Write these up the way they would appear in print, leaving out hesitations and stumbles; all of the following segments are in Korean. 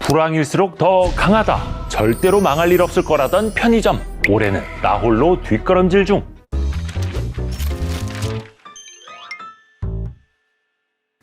불황일수록 더 강하다. 절대로 망할 일 없을 거라던 편의점. 올해는 나 홀로 뒷걸음질 중.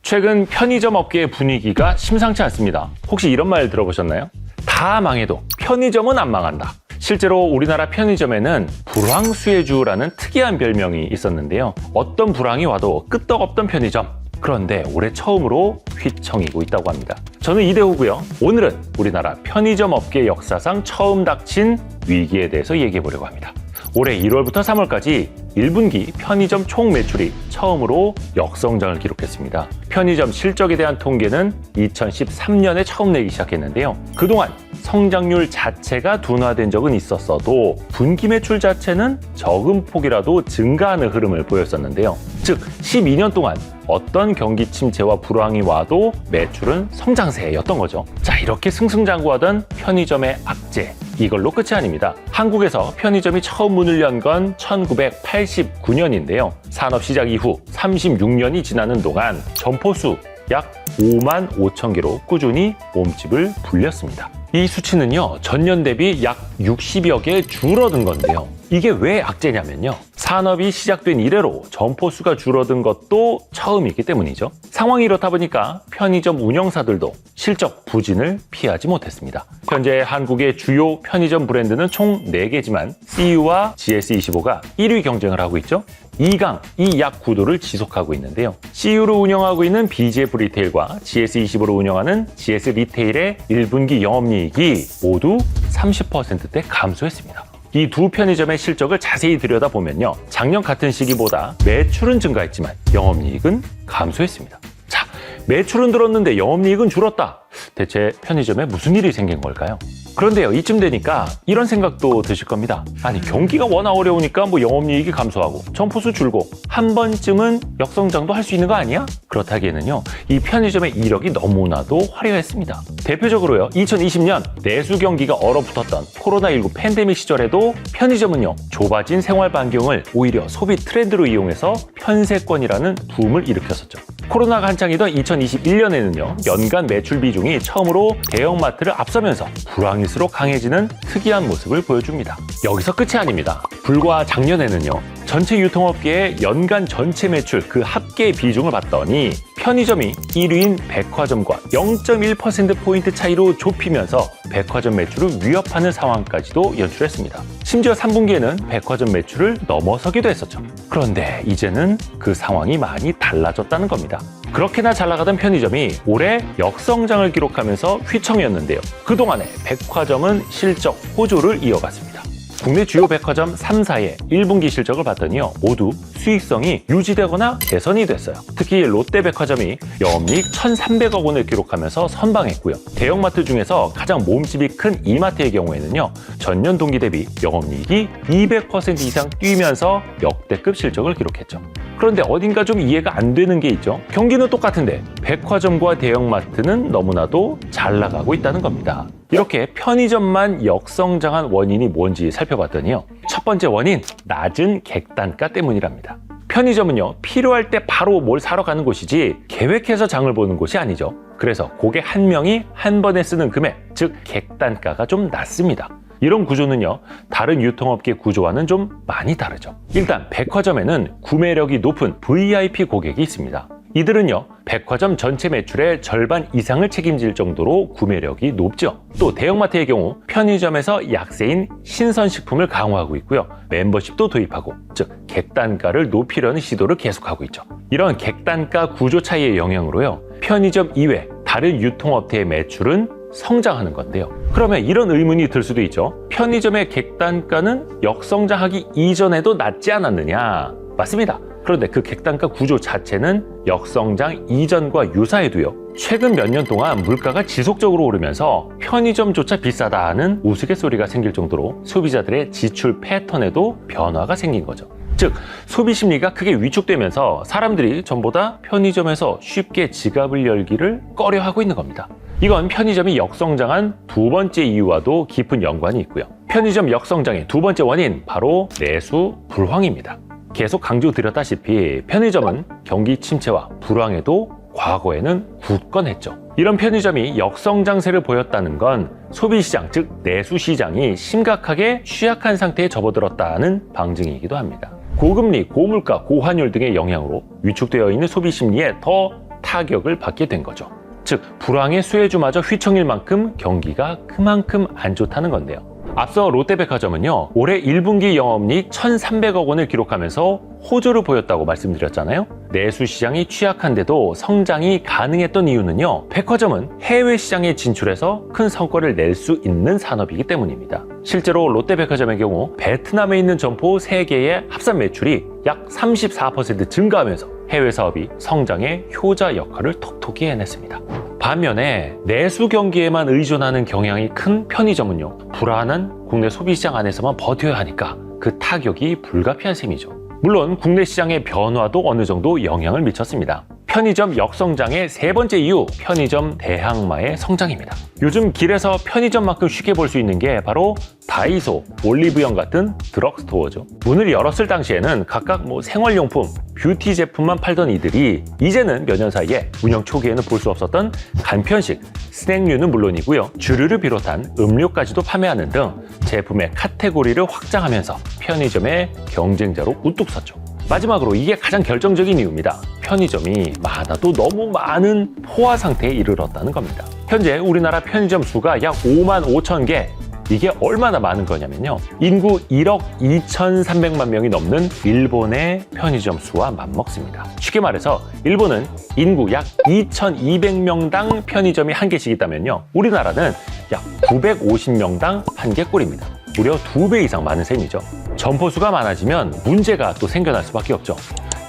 최근 편의점 업계의 분위기가 심상치 않습니다. 혹시 이런 말 들어보셨나요? 다 망해도 편의점은 안 망한다. 실제로 우리나라 편의점에는 불황수혜주라는 특이한 별명이 있었는데요. 어떤 불황이 와도 끄떡없던 편의점. 그런데 올해 처음으로 휘청이고 있다고 합니다. 저는 이대호고요. 오늘은 우리나라 편의점 업계 역사상 처음 닥친 위기에 대해서 얘기해 보려고 합니다. 올해 1월부터 3월까지 1분기 편의점 총 매출이 처음으로 역성장을 기록했습니다. 편의점 실적에 대한 통계는 2013년에 처음 내기 시작했는데요. 그동안 성장률 자체가 둔화된 적은 있었어도 분기 매출 자체는 적은 폭이라도 증가하는 흐름을 보였었는데요. 즉 12년 동안 어떤 경기 침체와 불황이 와도 매출은 성장세였던 거죠. 자, 이렇게 승승장구하던 편의점의 악재, 이걸로 끝이 아닙니다. 한국에서 편의점이 처음 문을 연 건 1989년인데요. 산업 시작 이후 36년이 지나는 동안 점포수 약 5만 5천 개로 꾸준히 몸집을 불렸습니다. 이 수치는요, 전년 대비 약 60여 개 줄어든 건데요. 이게 왜 악재냐면요. 산업이 시작된 이래로 점포수가 줄어든 것도 처음이기 때문이죠. 상황이 이렇다 보니까 편의점 운영사들도 실적 부진을 피하지 못했습니다. 현재 한국의 주요 편의점 브랜드는 총 4개지만 CU와 GS25가 1위 경쟁을 하고 있죠. 2강, 이 약 구도를 지속하고 있는데요. CU로 운영하고 있는 BGF 리테일과 GS25로 운영하는 GS 리테일의 1분기 영업이익이 모두 30%대 감소했습니다. 이 두 편의점의 실적을 자세히 들여다보면요. 작년 같은 시기보다 매출은 증가했지만 영업이익은 감소했습니다. 자, 매출은 늘었는데 영업이익은 줄었다. 대체 편의점에 무슨 일이 생긴 걸까요? 그런데요, 이쯤 되니까 이런 생각도 드실 겁니다. 아니, 경기가 워낙 어려우니까 영업이익이 감소하고 점포수 줄고 한 번쯤은 역성장도 할 수 있는 거 아니야? 그렇다기에는요, 이 편의점의 이력이 너무나도 화려했습니다. 대표적으로요, 2020년 내수 경기가 얼어붙었던 코로나19 팬데믹 시절에도 편의점은요, 좁아진 생활 반경을 오히려 소비 트렌드로 이용해서 편세권이라는 붐을 일으켰었죠. 코로나가 한창이던 2021년에는요, 연간 매출 비중이 처음으로 대형마트를 앞서면서 불황일수록 강해지는 특이한 모습을 보여줍니다. 여기서 끝이 아닙니다. 불과 작년에는요, 전체 유통업계의 연간 전체 매출 그 합계 비중을 봤더니 편의점이 1위인 백화점과 0.1%포인트 차이로 좁히면서 백화점 매출을 위협하는 상황까지도 연출했습니다. 심지어 3분기에는 백화점 매출을 넘어서기도 했었죠. 그런데 이제는 그 상황이 많이 달라졌다는 겁니다. 그렇게나 잘 나가던 편의점이 올해 역성장을 기록하면서 휘청이었는데요. 그동안에 백화점은 실적 호조를 이어갔습니다. 국내 주요 백화점 3사의 1분기 실적을 봤더니요, 모두 수익성이 유지되거나 개선이 됐어요. 특히 롯데백화점이 영업이익 1,300억 원을 기록하면서 선방했고요. 대형마트 중에서 가장 몸집이 큰 이마트의 경우에는요, 전년 동기 대비 영업이익이 200% 이상 뛰면서 역대급 실적을 기록했죠. 그런데 어딘가 좀 이해가 안 되는 게 있죠. 경기는 똑같은데 백화점과 대형마트는 너무나도 잘 나가고 있다는 겁니다. 이렇게 편의점만 역성장한 원인이 뭔지 살펴봤더니요, 첫 번째 원인, 낮은 객단가 때문이랍니다. 편의점은요, 필요할 때 바로 뭘 사러 가는 곳이지 계획해서 장을 보는 곳이 아니죠. 그래서 고객 한 명이 한 번에 쓰는 금액, 즉 객단가가 좀 낮습니다. 이런 구조는요, 다른 유통업계 구조와는 좀 많이 다르죠. 일단 백화점에는 구매력이 높은 VIP 고객이 있습니다. 이들은요, 백화점 전체 매출의 절반 이상을 책임질 정도로 구매력이 높죠. 또 대형마트의 경우 편의점에서 약세인 신선식품을 강화하고 있고요. 멤버십도 도입하고, 즉 객단가를 높이려는 시도를 계속하고 있죠. 이런 객단가 구조 차이의 영향으로요, 편의점 이외 다른 유통업체의 매출은 성장하는 건데요. 그러면 이런 의문이 들 수도 있죠. 편의점의 객단가는 역성장하기 이전에도 낮지 않았느냐? 맞습니다. 그런데 그 객단가 구조 자체는 역성장 이전과 유사해도요, 최근 몇 년 동안 물가가 지속적으로 오르면서 편의점조차 비싸다는 우스갯소리가 생길 정도로 소비자들의 지출 패턴에도 변화가 생긴 거죠. 즉, 소비 심리가 크게 위축되면서 사람들이 전보다 편의점에서 쉽게 지갑을 열기를 꺼려하고 있는 겁니다. 이건 편의점이 역성장한 두 번째 이유와도 깊은 연관이 있고요. 편의점 역성장의 두 번째 원인, 바로 내수 불황입니다. 계속 강조드렸다시피 편의점은 경기 침체와 불황에도 과거에는 굳건했죠. 이런 편의점이 역성장세를 보였다는 건 소비시장, 즉 내수시장이 심각하게 취약한 상태에 접어들었다는 방증이기도 합니다. 고금리, 고물가, 고환율 등의 영향으로 위축되어 있는 소비 심리에 더 타격을 받게 된 거죠. 즉 불황의 수혜주마저 휘청일 만큼 경기가 그만큼 안 좋다는 건데요. 앞서 롯데백화점은요, 올해 1분기 영업이익 1,300억 원을 기록하면서 호조를 보였다고 말씀드렸잖아요. 내수시장이 취약한데도 성장이 가능했던 이유는요, 백화점은 해외 시장에 진출해서 큰 성과를 낼 수 있는 산업이기 때문입니다. 실제로 롯데백화점의 경우 베트남에 있는 점포 3개의 합산 매출이 약 34% 증가하면서 해외 사업이 성장의 효자 역할을 톡톡히 해냈습니다. 반면에 내수 경기에만 의존하는 경향이 큰 편의점은요, 불안한 국내 소비시장 안에서만 버텨야 하니까 그 타격이 불가피한 셈이죠. 물론 국내 시장의 변화도 어느 정도 영향을 미쳤습니다. 편의점 역성장의 세 번째 이유, 편의점 대항마의 성장입니다. 요즘 길에서 편의점만큼 쉽게 볼 수 있는 게 바로 다이소, 올리브영 같은 드럭스토어죠. 문을 열었을 당시에는 각각 생활용품, 뷰티 제품만 팔던 이들이 이제는 몇 년 사이에 운영 초기에는 볼 수 없었던 간편식, 스낵류는 물론이고요, 주류를 비롯한 음료까지도 판매하는 등 제품의 카테고리를 확장하면서 편의점의 경쟁자로 우뚝 섰죠. 마지막으로 이게 가장 결정적인 이유입니다. 편의점이 많아도 너무 많은 포화 상태에 이르렀다는 겁니다. 현재 우리나라 편의점 수가 약 5만 5천 개. 이게 얼마나 많은 거냐면요, 인구 1억 2,300만 명이 넘는 일본의 편의점 수와 맞먹습니다. 쉽게 말해서 일본은 인구 약 2,200명당 편의점이 한 개씩 있다면요, 우리나라는 약 950명당 한 개꼴입니다. 무려 2배 이상 많은 셈이죠. 점포수가 많아지면 문제가 또 생겨날 수밖에 없죠.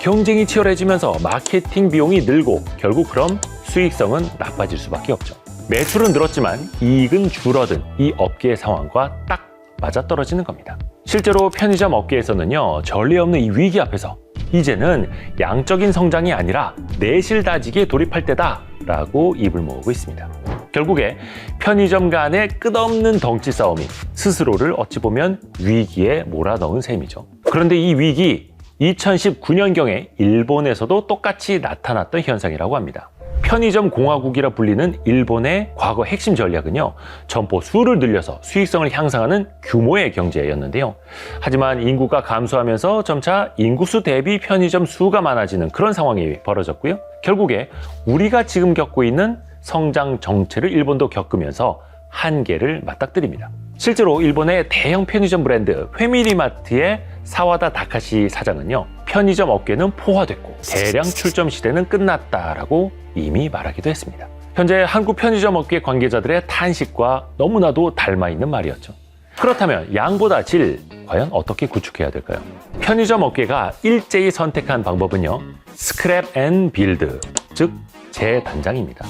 경쟁이 치열해지면서 마케팅 비용이 늘고 결국 그럼 수익성은 나빠질 수밖에 없죠. 매출은 늘었지만 이익은 줄어든 이 업계의 상황과 딱 맞아떨어지는 겁니다. 실제로 편의점 업계에서는요, 전례 없는 이 위기 앞에서 이제는 양적인 성장이 아니라 내실 다지기에 돌입할 때다 라고 입을 모으고 있습니다. 결국에 편의점 간의 끝없는 덩치 싸움이 스스로를 어찌 보면 위기에 몰아넣은 셈이죠. 그런데 이 위기 2019년경에 일본에서도 똑같이 나타났던 현상이라고 합니다. 편의점 공화국이라 불리는 일본의 과거 핵심 전략은요, 점포 수를 늘려서 수익성을 향상하는 규모의 경제였는데요. 하지만 인구가 감소하면서 점차 인구수 대비 편의점 수가 많아지는 그런 상황이 벌어졌고요. 결국에 우리가 지금 겪고 있는 성장 정체를 일본도 겪으면서 한계를 맞닥뜨립니다. 실제로 일본의 대형 편의점 브랜드 패밀리마트의 사와다 다카시 사장은요, 편의점 업계는 포화됐고 대량 출점 시대는 끝났다라고 이미 말하기도 했습니다. 현재 한국 편의점 업계 관계자들의 탄식과 너무나도 닮아있는 말이었죠. 그렇다면 양보다 질, 과연 어떻게 구축해야 될까요? 편의점 업계가 일제히 선택한 방법은요, 스크랩 앤 빌드, 즉 재단장입니다.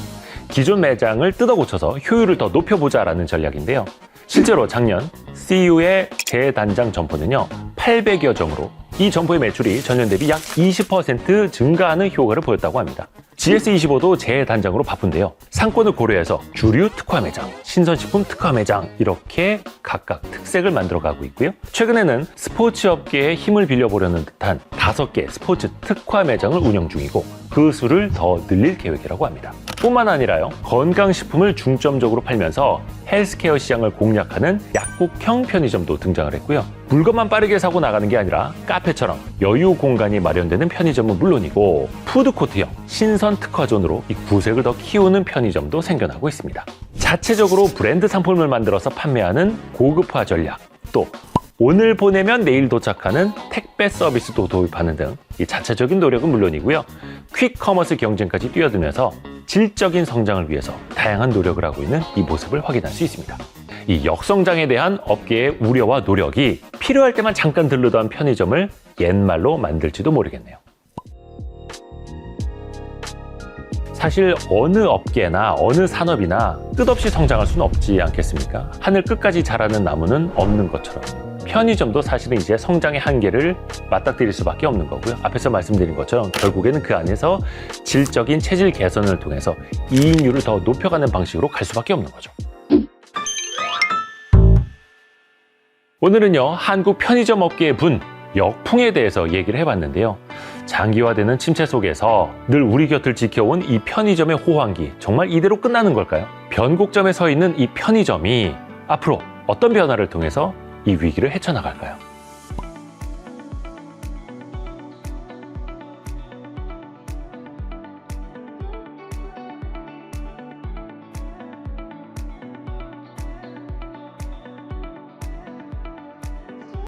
기존 매장을 뜯어고쳐서 효율을 더 높여보자라는 전략인데요. 실제로 작년 CU의 재단장 점포는요, 800여 점으로 이 점포의 매출이 전년 대비 약 20% 증가하는 효과를 보였다고 합니다. GS25도 재단장으로 바쁜데요. 상권을 고려해서 주류 특화 매장, 신선식품 특화 매장 이렇게 각각 특색을 만들어가고 있고요. 최근에는 스포츠 업계에 힘을 빌려보려는 듯한 5개 스포츠 특화 매장을 운영 중이고 그 수를 더 늘릴 계획이라고 합니다. 뿐만 아니라요, 건강식품을 중점적으로 팔면서 헬스케어 시장을 공략하는 약국형 편의점도 등장을 했고요. 물건만 빠르게 사고 나가는 게 아니라 카페처럼 여유 공간이 마련되는 편의점은 물론이고 푸드코트형 신선 특화존으로 이 구색을 더 키우는 편의점도 생겨나고 있습니다. 자체적으로 브랜드 상품을 만들어서 판매하는 고급화 전략, 또 오늘 보내면 내일 도착하는 택배 서비스도 도입하는 등 이 자체적인 노력은 물론이고요. 퀵커머스 경쟁까지 뛰어들면서 질적인 성장을 위해서 다양한 노력을 하고 있는 이 모습을 확인할 수 있습니다. 이 역성장에 대한 업계의 우려와 노력이 필요할 때만 잠깐 들르던 편의점을 옛말로 만들지도 모르겠네요. 사실 어느 업계나 어느 산업이나 끝없이 성장할 수는 없지 않겠습니까? 하늘 끝까지 자라는 나무는 없는 것처럼 편의점도 사실은 이제 성장의 한계를 맞닥뜨릴 수밖에 없는 거고요. 앞에서 말씀드린 것처럼 결국에는 그 안에서 질적인 체질 개선을 통해서 이익률을 더 높여가는 방식으로 갈 수밖에 없는 거죠. 오늘은요, 한국 편의점 업계의 분, 역풍에 대해서 얘기를 해봤는데요. 장기화되는 침체 속에서 늘 우리 곁을 지켜온 이 편의점의 호황기, 정말 이대로 끝나는 걸까요? 변곡점에 서 있는 이 편의점이 앞으로 어떤 변화를 통해서 이 위기를 헤쳐나갈까요?